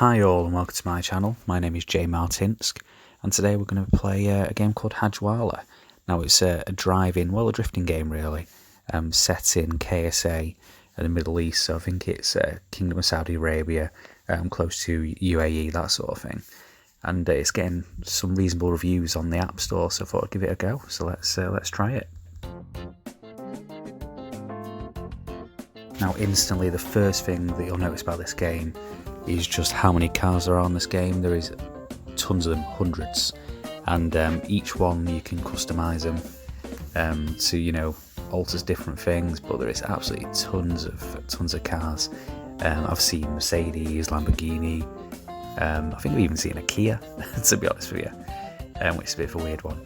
Hi all and welcome to my channel. My name is Jay Martinsk and today we're going to play a game called Hajwala. Now it's a driving, well, a drifting game really, set in KSA in the Middle East, so I think it's Kingdom of Saudi Arabia, close to UAE, that sort of thing. And it's getting some reasonable reviews on the App Store, so I thought I'd give it a go. So let's try it. Now instantly the first thing that you'll notice about this game is just how many cars there are on this game. There is tons of them, hundreds, and each one you can customize them to, you know, alters different things, but there is absolutely tons of cars. I've seen Mercedes, Lamborghini, I think I've even seen a Kia to be honest with you, which is a bit of a weird one.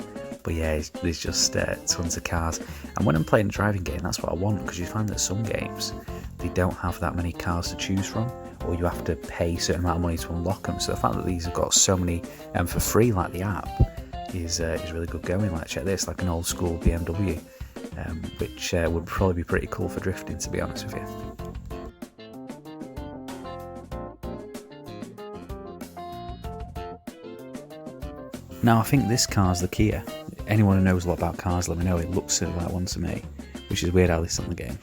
But yeah, there's just tons of cars, and when I'm playing a driving game, that's what I want, because you find that some games they don't have that many cars to choose from, or you have to pay a certain amount of money to unlock them. So the fact that these have got so many for free, like the app, is really good going. Like, check this, like an old school BMW, which would probably be pretty cool for drifting, to be honest with you. Now I think this car's the Kia. Anyone who knows a lot about cars, let me know. It looks like one to me, which is weird how this is on the game.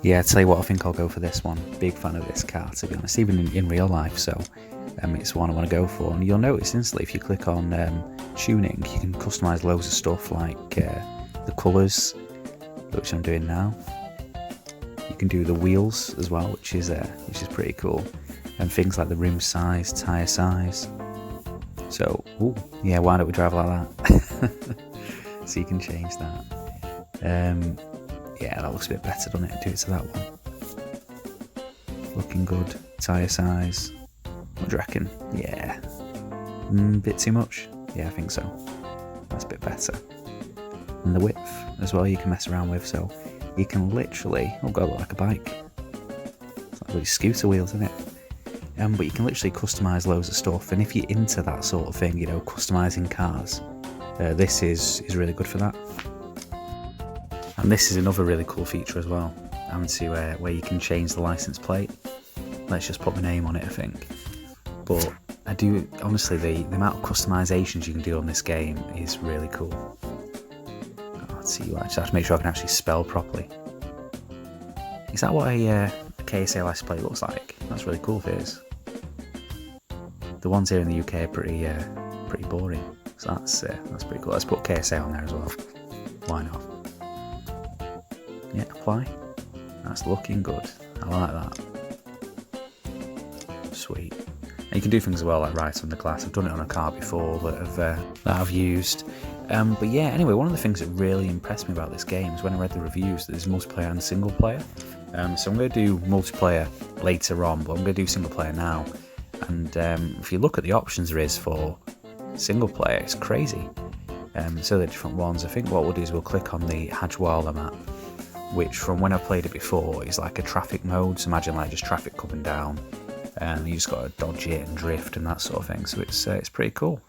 Yeah, I tell you what, I think I'll go for this one. Big fan of this car, to be honest, even in real life, so it's one I want to go for. And you'll notice instantly, if you click on tuning, you can customise loads of stuff, like the colours, which I'm doing now. You can do the wheels as well, which is pretty cool, and things like the rim size, tyre size. So, ooh, yeah, why don't we drive like that? So you can change that. Yeah, that looks a bit better, doesn't it? Do it to that one. Looking good. Tyre size. What do you reckon? Yeah. Bit too much? Yeah, I think so. That's a bit better. And the width as well, you can mess around with, so you can literally, oh god, look like a bike. It's like really scooter wheels, isn't it? But you can literally customise loads of stuff, and if you're into that sort of thing, you know, customising cars, this is really good for that. And this is another really cool feature as well, having to where you can change the license plate. Let's just put my name on it, I think. But I do, honestly, the amount of customisations you can do on this game is really cool. Let's see, I just have to make sure I can actually spell properly. Is that what a KSA license plate looks like? That's really cool if it is. The ones here in the UK are pretty boring, so that's pretty cool. Let's put KSA on there as well. Why not? Yeah, apply. That's looking good. I like that. Sweet. And you can do things as well, like write on the glass. I've done it on a car before that I've used. But yeah, anyway, one of the things that really impressed me about this game is when I read the reviews that there's multiplayer and single player. So I'm going to do multiplayer later on, but I'm going to do single player now. And if you look at the options there is for single player, it's crazy. So the different ones. I think what we'll do is we'll click on the Hajwala map, which from when I played it before is like a traffic mode. So imagine like just traffic coming down, and you just got to dodge it and drift and that sort of thing. So it's pretty cool.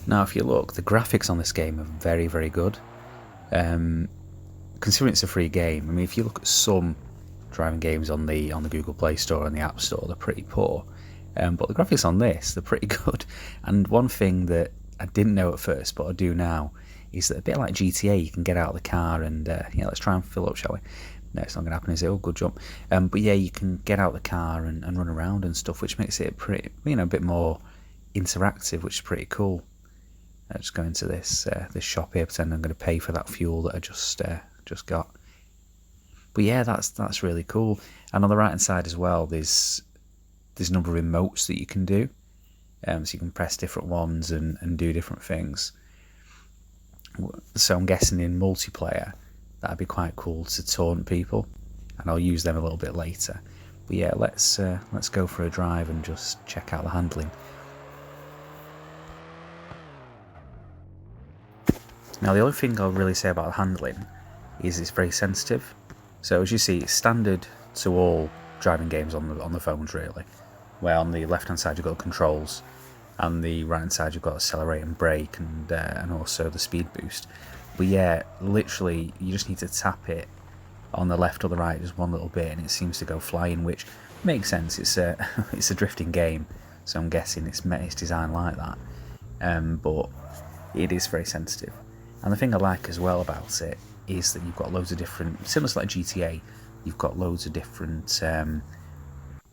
Now, if you look, the graphics on this game are very, very good. Considering it's a free game, I mean, if you look at some driving games on the Google Play Store and the App Store, they're pretty poor. But the graphics on this, they're pretty good. And one thing that I didn't know at first, but I do now, is that a bit like GTA, you can get out of the car and yeah, let's try and fill up, shall we? No, it's not going to happen, is it? Oh, good jump. But yeah, you can get out of the car and run around and stuff, which makes it pretty, you know, a bit more interactive, which is pretty cool. Just go into this shop here, pretend I'm going to pay for that fuel that I just got. But yeah, that's really cool. And on the right hand side as well, there's a number of emotes that you can do. So you can press different ones and do different things. So I'm guessing in multiplayer that'd be quite cool to taunt people, and I'll use them a little bit later. But yeah, let's go for a drive and just check out the handling. Now the only thing I'll really say about the handling is it's very sensitive. So as you see, it's standard to all driving games on the phones really. where on the left hand side you've got the controls, and the right hand side you've got accelerate and brake, and also the speed boost. But yeah, literally you just need to tap it on the left or the right just one little bit and it seems to go flying, which makes sense. It's a it's a drifting game, so I'm guessing it's designed like that. But it is very sensitive. And the thing I like as well about it is that you've got loads of different, similar to like GTA, you've got loads of different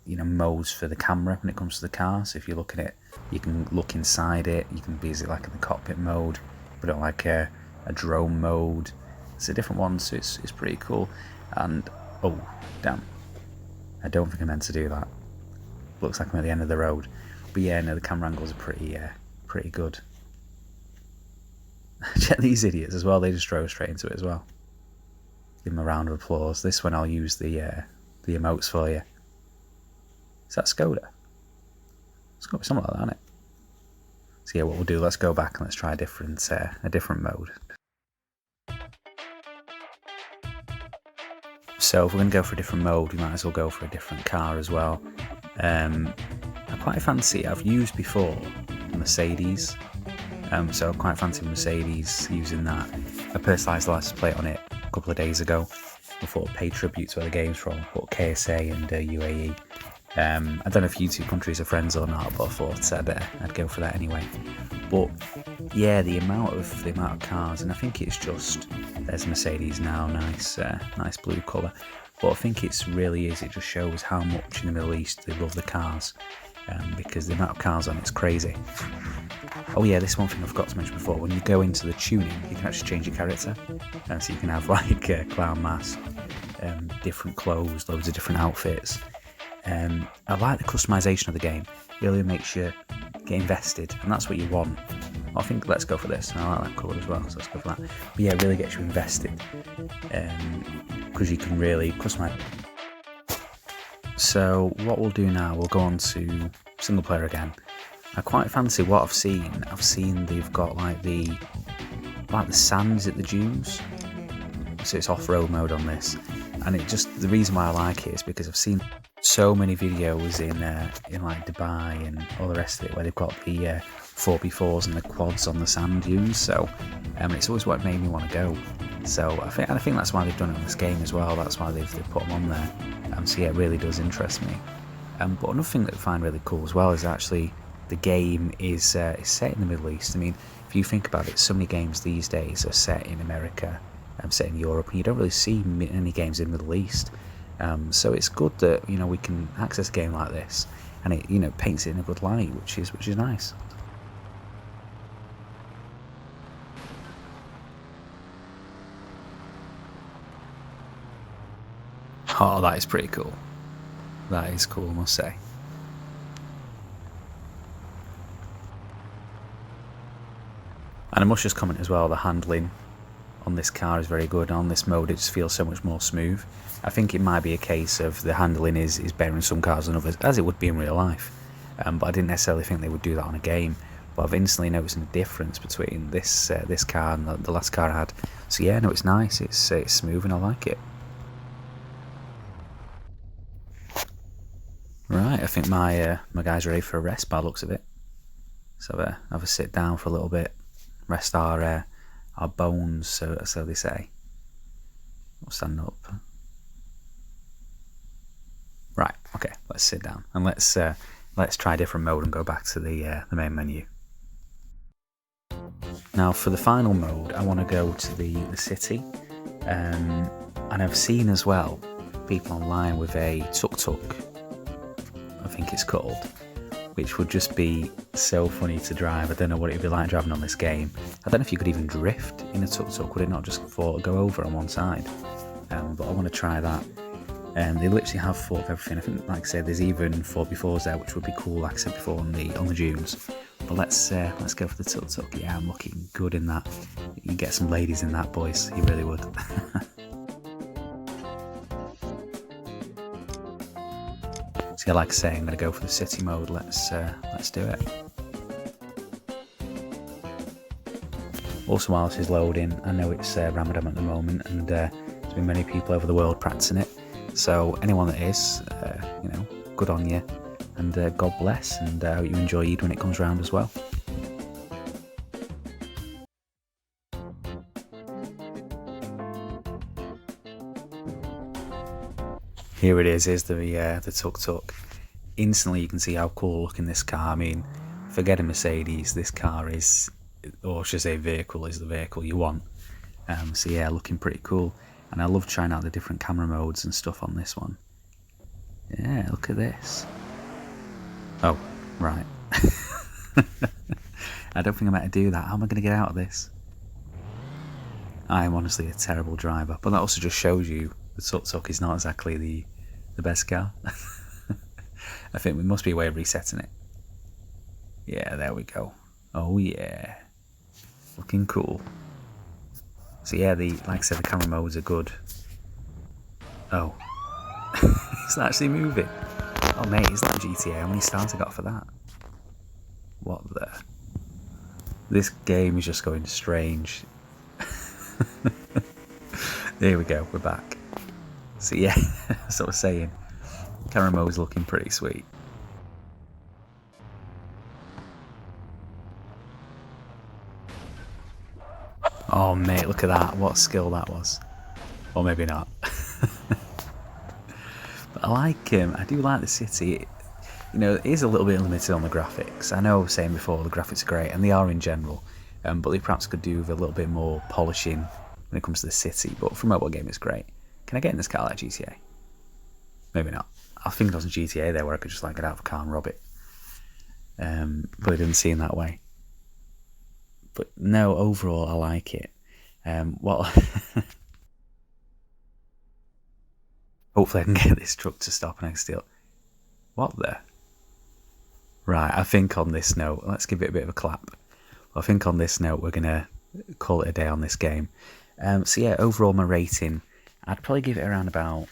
modes for the camera when it comes to the car. So if you look at it, you can look inside it, you can visit like in the cockpit mode, but not like a drone mode. It's a different one, so it's pretty cool. And oh damn, I don't think I meant to do that. Looks like I'm at the end of the road. But yeah, no, the camera angles are pretty good. Check these idiots as well, they just drove straight into it as well. Give them a round of applause. This one I'll use the emotes for you. Is that Skoda? It's got to be something like that, isn't it? So yeah, what we'll do, let's go back and let's try a different mode. So if we're going to go for a different mode, we might as well go for a different car as well. I quite fancy, I've used before Mercedes, so I quite fancy Mercedes using that. I personalised the license plate on it a couple of days ago. I thought I'd pay tribute to where the game's from, I thought KSA and UAE. I don't know if you two countries are friends or not, but I thought I'd go for that anyway. But yeah, the amount of cars, and I think it's just, there's Mercedes now, nice blue colour. But I think it just shows how much in the Middle East they love the cars, because the amount of cars on it's crazy. Oh yeah, this one thing I forgot to mention before, when you go into the tuning, you can actually change your character, so you can have like a clown mask, different clothes, loads of different outfits. I like the customisation of the game. It really makes you get invested, and that's what you want. I think let's go for this. I like that colour as well, so let's go for that. But yeah, it really gets you invested, because you can really customise. So what we'll do now, we'll go on to single player again. I quite fancy what I've seen. I've seen they've got like the sands at the dunes, so it's off-road mode on this, and the reason why I like it is because I've seen so many videos in like Dubai and all the rest of it where they've got the 4x4s and the quads on the sand dunes. So it's always what made me want to go. So I think that's why they've done it on this game as well. That's why they've put them on there. So yeah, it really does interest me. But another thing that I find really cool as well is actually the game is set in the Middle East. I mean, if you think about it, so many games these days are set in America, set in Europe, and you don't really see any games in the Middle East. So it's good that we can access a game like this, and it paints it in a good light, which is nice. Oh, that is pretty cool. That is cool, I must say. And I must just comment as well, the handling on this car is very good. On this mode, it just feels so much more smooth. I think it might be a case of the handling is better in some cars than others, as it would be in real life. But I didn't necessarily think they would do that on a game. But I've instantly noticed a difference between this car and the last car I had. So yeah, no, it's nice. It's smooth and I like it. Right, I think my guy's ready for a rest by the looks of it. So have a sit down for a little bit, rest our bones, so they say. We'll stand up. Right, okay, let's sit down and let's try a different mode and go back to the main menu. Now for the final mode, I want to go to the city, and I've seen as well people online with a tuk-tuk, I think it's called, which would just be so funny to drive. I don't know what it would be like driving on this game. I don't know if you could even drift in a tuk-tuk. Would it not just go over on one side? But I want to try that. They literally have thought of everything. I think, like I said, there's even 4x4s there, which would be cool, like I said before, on the dunes. But let's go for the tuk-tuk. Yeah, I'm looking good in that. You can get some ladies in that, boys. You really would. So yeah, like I say, I'm going to go for the city mode. Let's do it. Also, while this is loading, I know it's Ramadan at the moment, and there's been many people over the world practicing it. So anyone that is, good on you. And God bless, and I hope you enjoy Eid when it comes around as well. Here it is, here's the tuk-tuk. Instantly you can see how cool looking this car. I mean, forget a Mercedes, this car is, or should I say vehicle, is the vehicle you want. So yeah, looking pretty cool. And I love trying out the different camera modes and stuff on this one. Yeah, look at this. Oh, right. I don't think I'm meant to do that. How am I going to get out of this? I am honestly a terrible driver, but that also just shows you the tuk-tuk is not exactly the best car. I think there must be a way of resetting it. Yeah, there we go. Oh yeah. Looking cool. So yeah, like I said, the camera modes are good. Oh. It's actually moving. Oh mate, is that GTA? How many stars I got for that? What the? This game is just going strange. There we go, we're back. So yeah, as I was saying, camera mode's looking pretty sweet. Oh mate, look at that, what skill that was. Or maybe not. But I do like the city. You know, it is a little bit limited on the graphics. I know I was saying before the graphics are great, and they are in general, but they perhaps could do with a little bit more polishing when it comes to the city. But for a mobile game, it's great. Can I get in this car like GTA? Maybe not. I think there was a GTA there where I could just like get out of a car and rob it. But it didn't seem that way. But no, overall, I like it. Well, hopefully I can get this truck to stop and I can steal. What the? Right, I think on this note, let's give it a bit of a clap. Well, I think on this note, we're going to call it a day on this game. So yeah, overall my rating, I'd probably give it around about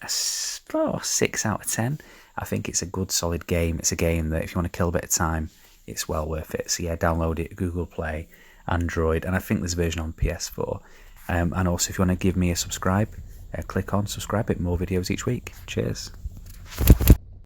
a 6 out of 10. I think it's a good solid game. It's a game that if you want to kill a bit of time, it's well worth it. So yeah, download it, Google Play, Android, and I think there's a version on PS4. And also if you want to give me a subscribe, click on subscribe, more videos each week. Cheers.